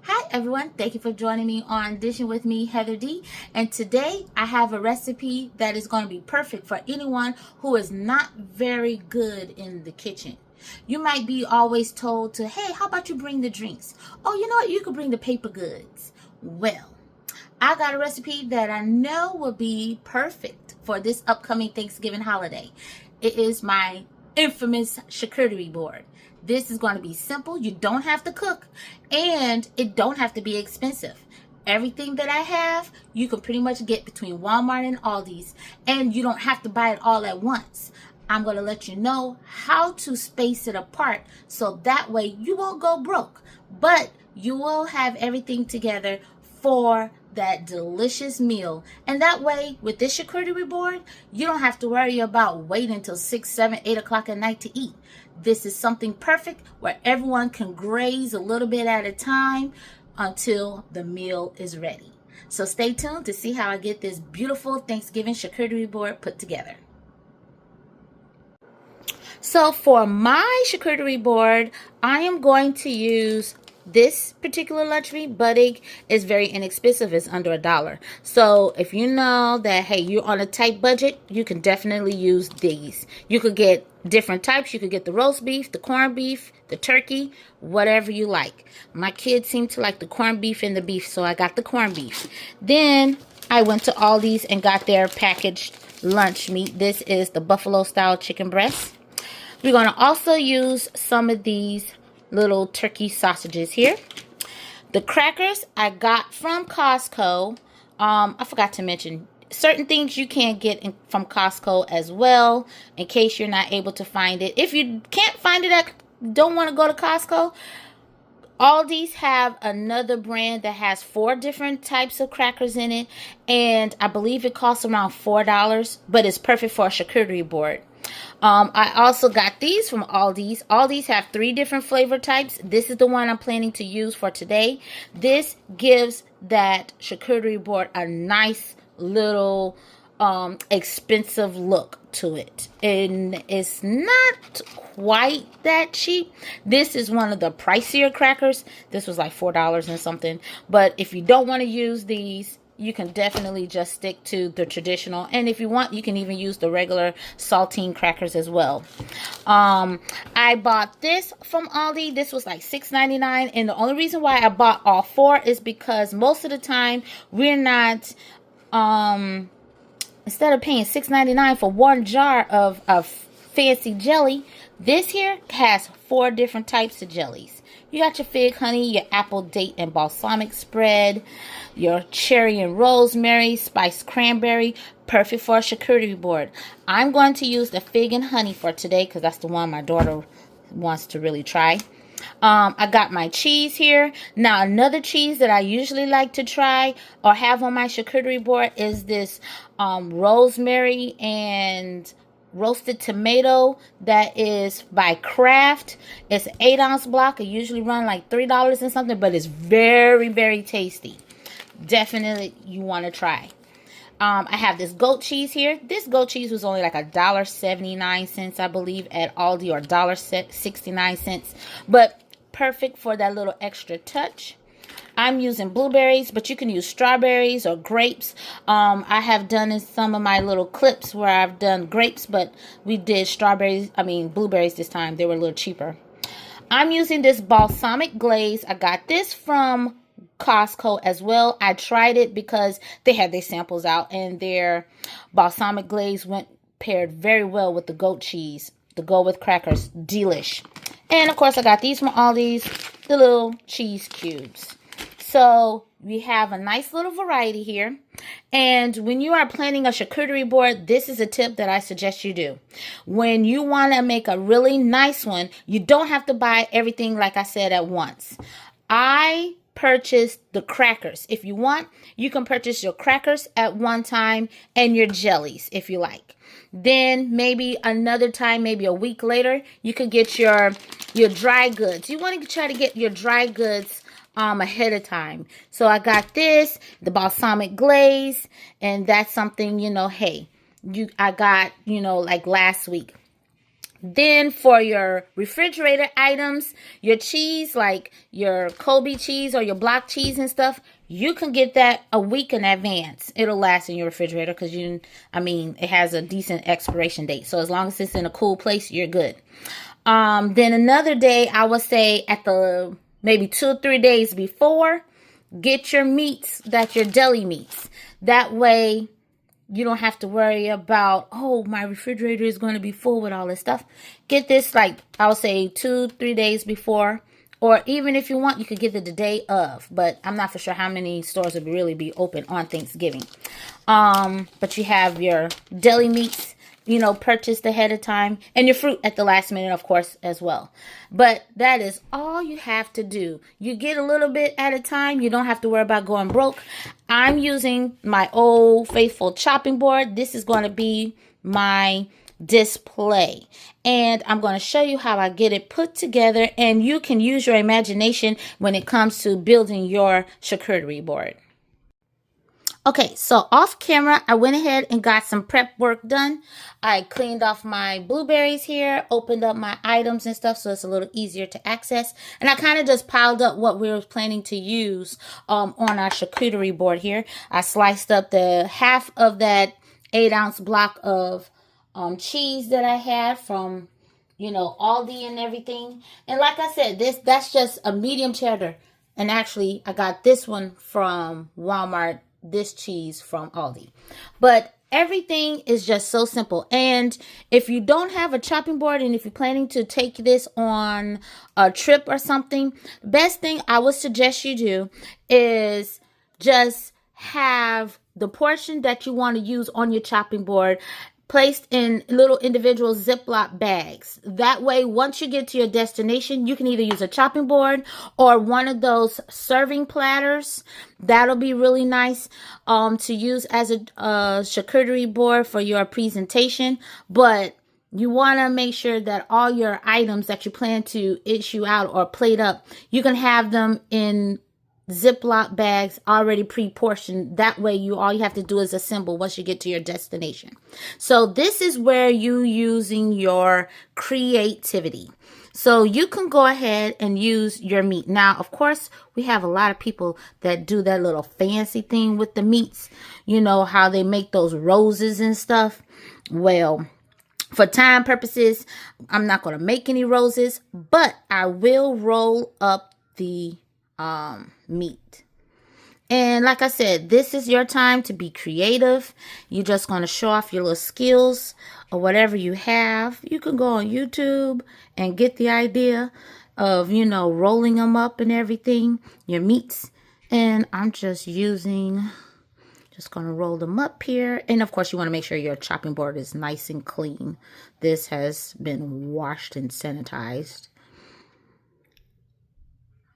Hi everyone, thank you for joining me on Dishing with me, Heather D. And today I have a recipe that is going to be perfect for anyone who is not very good in the kitchen. You might be always told to, hey, how about you bring the drinks? Oh, you know what? You could bring the paper goods. Well, I got a recipe that I know will be perfect for this upcoming Thanksgiving holiday. It is my infamous charcuterie board. This is going to be simple. You don't have to cook, and it don't have to be expensive. Everything that I have, you can pretty much get between Walmart and Aldi's, and you don't have to buy it all at once. I'm going to let you know how to space it apart so that way you won't go broke, but you will have everything together for that delicious meal. And that way, with this charcuterie board, you don't have to worry about waiting until 6, 7, 8 o'clock at night to eat. This is something perfect where everyone can graze a little bit at a time until the meal is ready. So stay tuned to see how I get this beautiful Thanksgiving charcuterie board put together. So for my charcuterie board, I am going to use this particular luxury. Buddig is very inexpensive. It's under $1. So if you know that, hey, you're on a tight budget, you can definitely use these. You could get different types. You could get the roast beef, the corned beef, the turkey, whatever you like. My kids seem to like the corned beef and the beef, so I got the corned beef. Then I went to Aldi's and got their packaged lunch meat. This is the buffalo style chicken breast. We're going to also use some of these little turkey sausages here. The crackers I got from Costco. I forgot to mention, certain things you can't get from Costco as well, in case you're not able to find it. If you can't find it, don't want to go to Costco, Aldi's have another brand that has 4 different types of crackers in it, and I believe it costs around $4, but it's perfect for a charcuterie board. I also got these from Aldi's. Aldi's have 3 different flavor types. This is the one I'm planning to use for today. This gives that charcuterie board a nice little expensive look to it, and it's not quite that cheap. This is one of the pricier crackers. This was like $4 and something, but if you don't want to use these, you can definitely just stick to the traditional, and if you want, you can even use the regular saltine crackers as well. I bought this from Aldi. This was like $6.99, and the only reason why I bought all 4 is because most of the time we're not instead of paying $6.99 for one jar of fancy jelly, this here has 4 different types of jellies. You got your fig honey, your apple date and balsamic spread, your cherry and rosemary, spiced cranberry, perfect for a charcuterie board. I'm going to use the fig and honey for today because that's the one my daughter wants to really try. I got my cheese here. Now, another cheese that I usually like to try or have on my charcuterie board is this rosemary and roasted tomato that is by Kraft. It's an 8-ounce block. It usually runs like $3 and something, but it's very, very tasty. Definitely you want to try. I have this goat cheese here. This goat cheese was only like $1.79, I believe, at Aldi, or $1.69, but perfect for that little extra touch. I'm using blueberries, but you can use strawberries or grapes. I have done in some of my little clips where I've done grapes, but we did blueberries this time. They were a little cheaper. I'm using this balsamic glaze. I got this from Costco as well. I tried it because they had their samples out, and their balsamic glaze paired very well with the goat cheese. The go with crackers, delish. And of course, I got these from Aldi's, the little cheese cubes. So we have a nice little variety here. And when you are planning a charcuterie board, this is a tip that I suggest you do. When you want to make a really nice one, you don't have to buy everything, like I said, at once. I purchased the crackers. If you want, you can purchase your crackers at one time and your jellies if you like. Then maybe another time, maybe a week later, you could get your dry goods. You want to try to get your dry goods ahead of time. So I got this, the balsamic glaze, and that's something, hey, I got, like last week. Then for your refrigerator items, your cheese, like your Kobe cheese or your block cheese and stuff, you can get that a week in advance. It'll last in your refrigerator because it has a decent expiration date. So as long as it's in a cool place, you're good. Then another day, I would say at the maybe 2 or 3 days before, get your meats, that's your deli meats. That way, you don't have to worry about, oh, my refrigerator is going to be full with all this stuff. Get this, like, I would say 2, 3 days before. Or even if you want, you could get it the day of. But I'm not for sure how many stores would really be open on Thanksgiving. But you have your deli meats, purchased ahead of time. And your fruit at the last minute, of course, as well. But that is all you have to do. You get a little bit at a time. You don't have to worry about going broke. I'm using my old faithful chopping board. This is going to be my display. And I'm going to show you how I get it put together. And you can use your imagination when it comes to building your charcuterie board. Okay, so off camera, I went ahead and got some prep work done. I cleaned off my blueberries here, opened up my items and stuff so it's a little easier to access. And I kind of just piled up what we were planning to use on our charcuterie board here. I sliced up the half of that 8-ounce block of cheese that I had from, Aldi and everything. And like I said, that's just a medium cheddar. And actually, I got this one from Walmart. This cheese from Aldi. But everything is just so simple. And if you don't have a chopping board and if you're planning to take this on a trip or something, the best thing I would suggest you do is just have the portion that you want to use on your chopping board placed in little individual Ziploc bags. That way, once you get to your destination, you can either use a chopping board or one of those serving platters. That'll be really nice to use as a charcuterie board for your presentation. But you want to make sure that all your items that you plan to issue out or plate up, you can have them in Ziploc bags already pre-portioned. That way all you have to do is assemble once you get to your destination. So this is where you using your creativity. So you can go ahead and use your meat. Now, of course, we have a lot of people that do that little fancy thing with the meats. You know how they make those roses and stuff. Well, for time purposes, I'm not going to make any roses, but I will roll up the meat. And like I said, this is your time to be creative. You're just going to show off your little skills or whatever you have. You can go on YouTube and get the idea of, rolling them up and everything, your meats. And I'm just going to roll them up here. And of course, you want to make sure your chopping board is nice and clean. This has been washed and sanitized.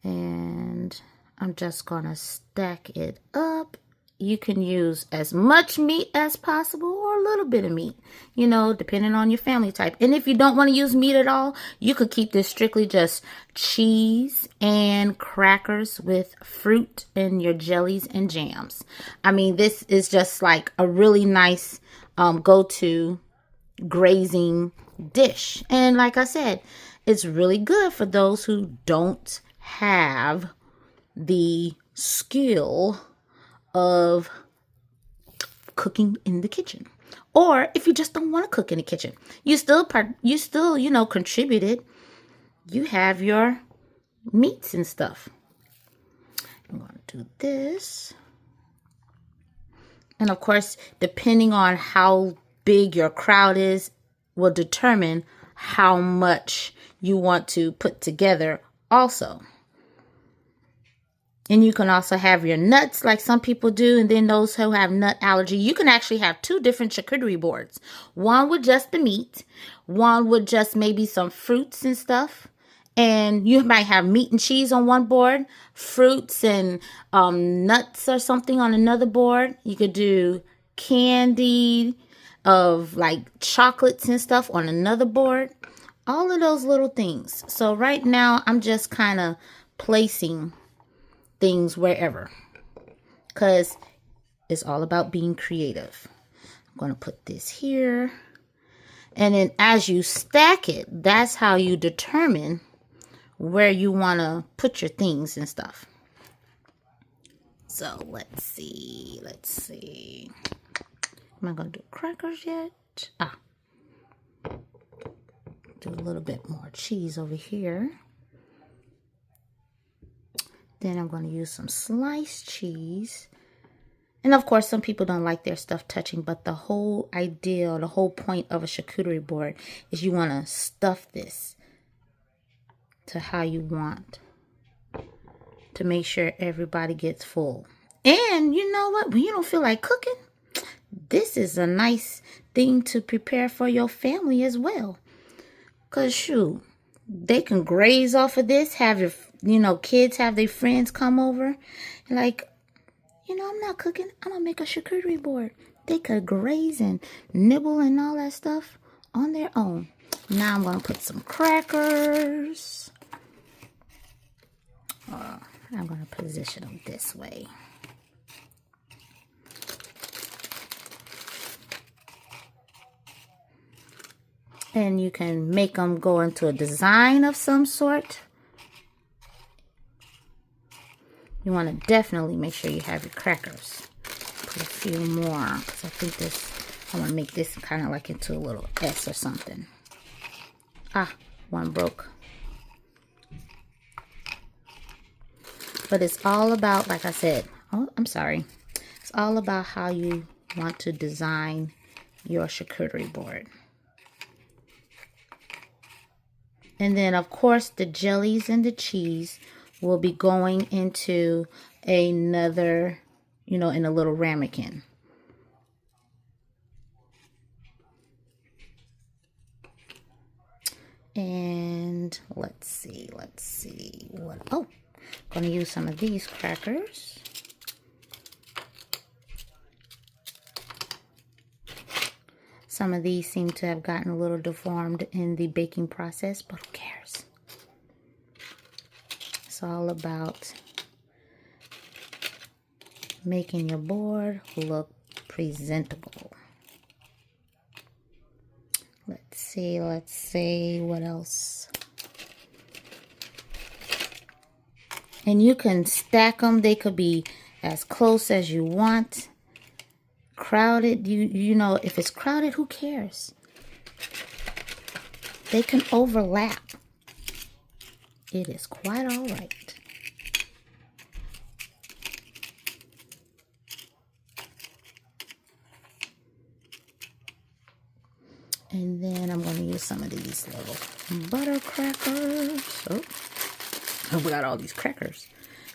And I'm just going to stack it up. You can use as much meat as possible or a little bit of meat, depending on your family type. And if you don't want to use meat at all, you could keep this strictly just cheese and crackers with fruit and your jellies and jams. This is just like a really nice go-to grazing dish. And like I said, it's really good for those who don't have the skill of cooking in the kitchen, or if you just don't want to cook in the kitchen, you still contributed. You have your meats and stuff. I'm going to do this, and of course, depending on how big your crowd is, will determine how much you want to put together also. And you can also have your nuts like some people do. And then those who have nut allergy, you can actually have 2 different charcuterie boards. One with just the meat. One with just maybe some fruits and stuff. And you might have meat and cheese on one board. Fruits and nuts or something on another board. You could do candy of like chocolates and stuff on another board. All of those little things. So right now I'm just kind of placing things wherever, because it's all about being creative. I'm going to put this here, And then as you stack it, that's how you determine where you want to put your things and stuff. So let's see. Am I going to do crackers yet? Do a little bit more cheese over here. Then I'm going to use some sliced cheese. And of course, some people don't like their stuff touching, but the whole idea, the whole point of a charcuterie board is you want to stuff this to how you want to make sure everybody gets full. And you know what? When you don't feel like cooking, this is a nice thing to prepare for your family as well. Because shoot, they can graze off of this, have your, kids have their friends come over. Like, I'm not cooking. I'm going to make a charcuterie board. They could graze and nibble and all that stuff on their own. Now I'm going to put some crackers. I'm going to position them this way. And you can make them go into a design of some sort. You want to definitely make sure you have your crackers. Put a few more, because I think I want to make this kind of like into a little S or something. One broke. But it's all about, like I said, it's all about how you want to design your charcuterie board. And then, of course, the jellies and the cheese will be going into another, in a little ramekin. And let's see. Going to use some of these crackers. Some of these seem to have gotten a little deformed in the baking process, but who cares? It's all about making your board look presentable. Let's see, what else? And you can stack them. They could be as close as you want. Crowded, if it's crowded, who cares? They can overlap. It is quite all right. And then I'm going to use some of these little butter crackers. Oh, we got all these crackers.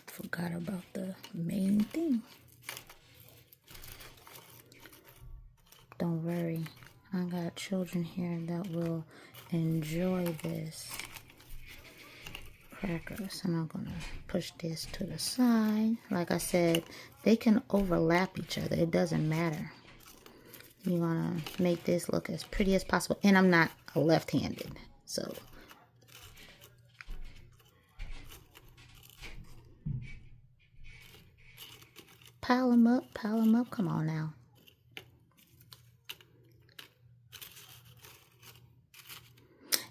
Forgot about the main thing. Don't worry, I got children here that will enjoy this crackers. And I'm gonna push this to the side. Like I said, they can overlap each other. It doesn't matter. You wanna make this look as pretty as possible. And I'm not left-handed, so. Pile them up, come on now.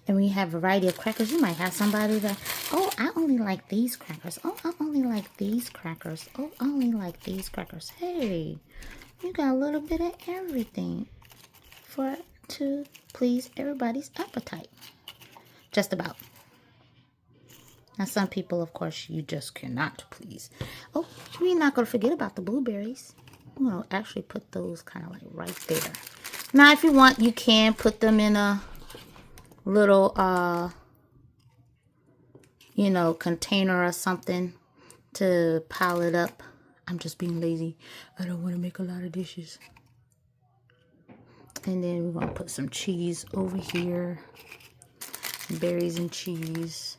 And when you have a variety of crackers, you might have somebody that, oh, I only like these crackers. Oh, I only like these crackers. Oh, I only like these crackers. Hey, you got a little bit of everything to please everybody's appetite. Just about. Now, some people, of course, you just cannot please. Oh, we're not going to forget about the blueberries. I'm going to actually put those kind of like right there. Now, if you want, you can put them in a little, container or something to pile it up. I'm just being lazy. I don't want to make a lot of dishes. And then we're going to put some cheese over here. Berries and cheese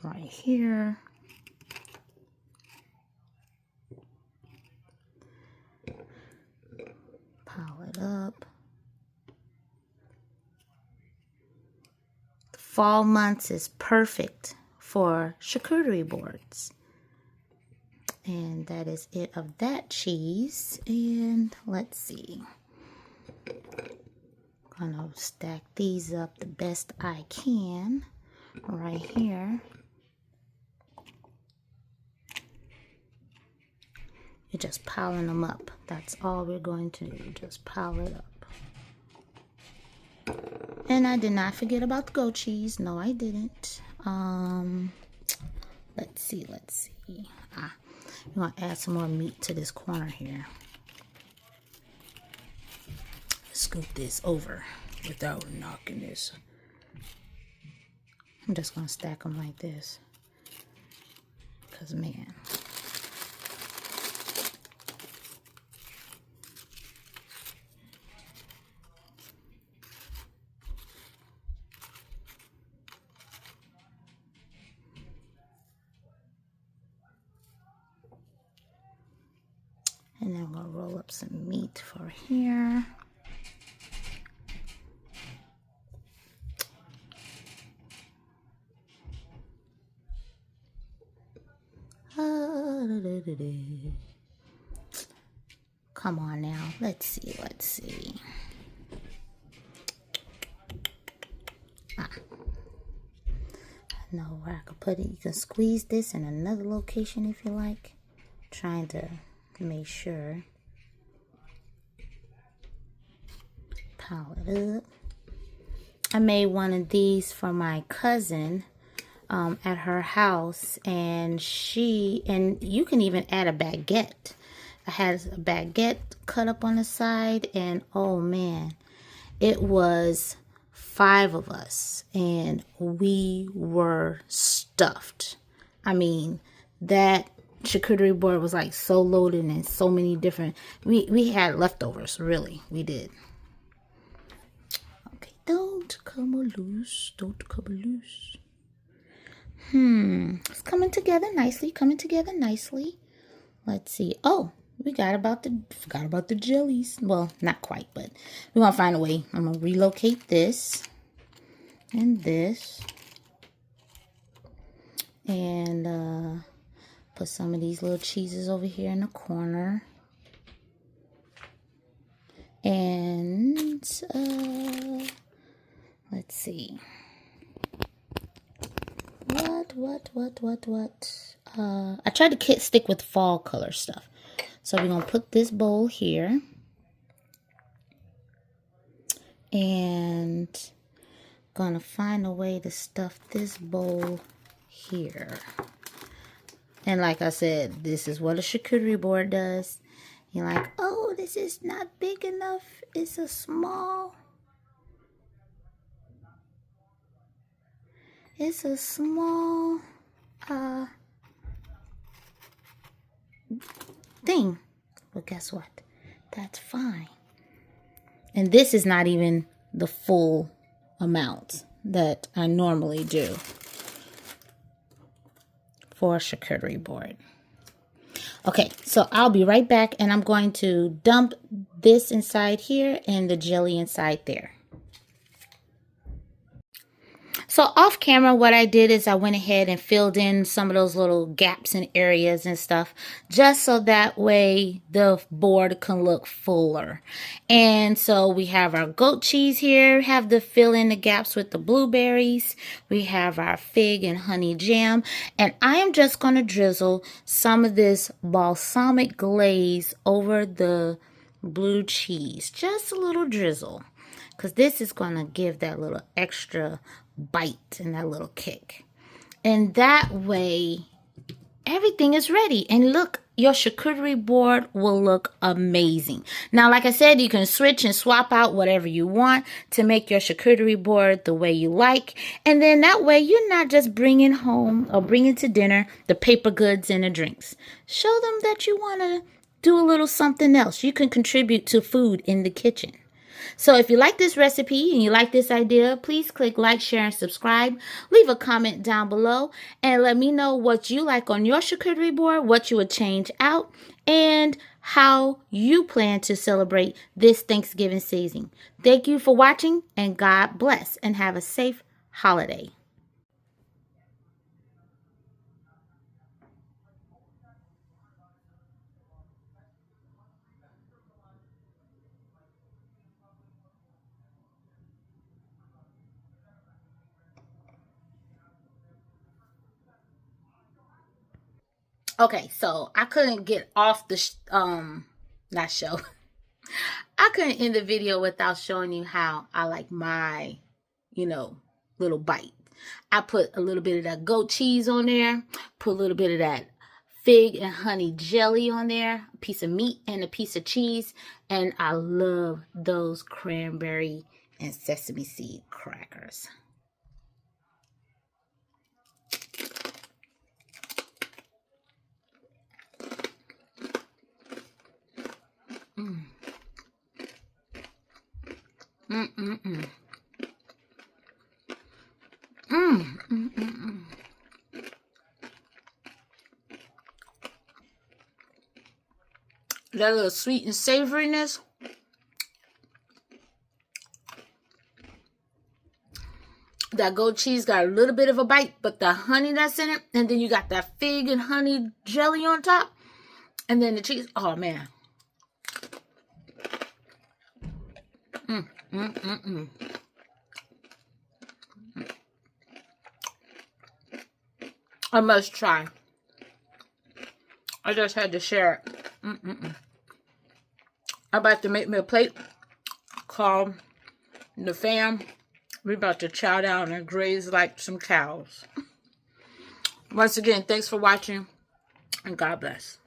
right here. Pile it up. The fall months is perfect for charcuterie boards. And that is it of that cheese. And let's see. gonna stack these up the best I can right here. You're just piling them up. That's all we're going to do. Just pile it up. And I did not forget about the goat cheese. No, I didn't. Let's see. I'm gonna add some more meat to this corner here. Scoop this over without knocking this. I'm just gonna stack them like this. Cause man. And then we'll roll up some meat for here. Come on now. Let's see. I know where I could put it. You can squeeze this in another location if you like. Trying to make sure. Pile it up. I made one of these for my cousin at her house, and you can even add a baguette. I had a baguette cut up on the side, and oh man, it was 5 of us, and we were stuffed. I mean, that charcuterie board was like so loaded and so many different. We had leftovers, really, we did. Okay, don't come loose. It's coming together nicely. Let's see. Oh, forgot about the jellies. Well, not quite, but we're gonna find a way. I'm gonna relocate this and this, and put some of these little cheeses over here in the corner. And let's see. What? I tried to stick with fall color stuff. So we're going to put this bowl here. And going to find a way to stuff this bowl here. And like I said, this is what a charcuterie board does. You're like, oh, this is not big enough. It's a small. Thing. But guess what? That's fine. And this is not even the full amount that I normally do for a charcuterie board. Okay, so I'll be right back, and I'm going to dump this inside here and the jelly inside there. So off camera, what I did is I went ahead and filled in some of those little gaps and areas and stuff, just so that way the board can look fuller. And so we have our goat cheese here, have to fill in the gaps with the blueberries. We have our fig and honey jam, and I am just going to drizzle some of this balsamic glaze over the blue cheese, just a little drizzle, because this is going to give that little extra bite and that little kick. And that way everything is ready, and look, your charcuterie board will look amazing. Now, like I said, you can switch and swap out whatever you want to make your charcuterie board the way you like, and then that way you're not just bringing home or bringing to dinner the paper goods and the drinks. Show them that you want to do a little something else. You can contribute to food in the kitchen. So if you like this recipe and you like this idea, please click like, share, and subscribe. Leave a comment down below and let me know what you like on your charcuterie board, what you would change out, and how you plan to celebrate this Thanksgiving season. Thank you for watching, and God bless, and have a safe holiday. Okay, so I couldn't get off the, not show. I couldn't end the video without showing you how I like my, little bite. I put a little bit of that goat cheese on there, put a little bit of that fig and honey jelly on there, a piece of meat and a piece of cheese, and I love those cranberry and sesame seed crackers. Mm. Mm-mm-mm. Mm-mm-mm-mm. That little sweet and savoriness. That goat cheese got a little bit of a bite, but the honey that's in it, and then you got that fig and honey jelly on top, and then the cheese. Oh, man. I must try. I just had to share it. I'm about to make me a plate. Call the fam. We're about to chow down and graze like some cows. Once again, thanks for watching, and God bless.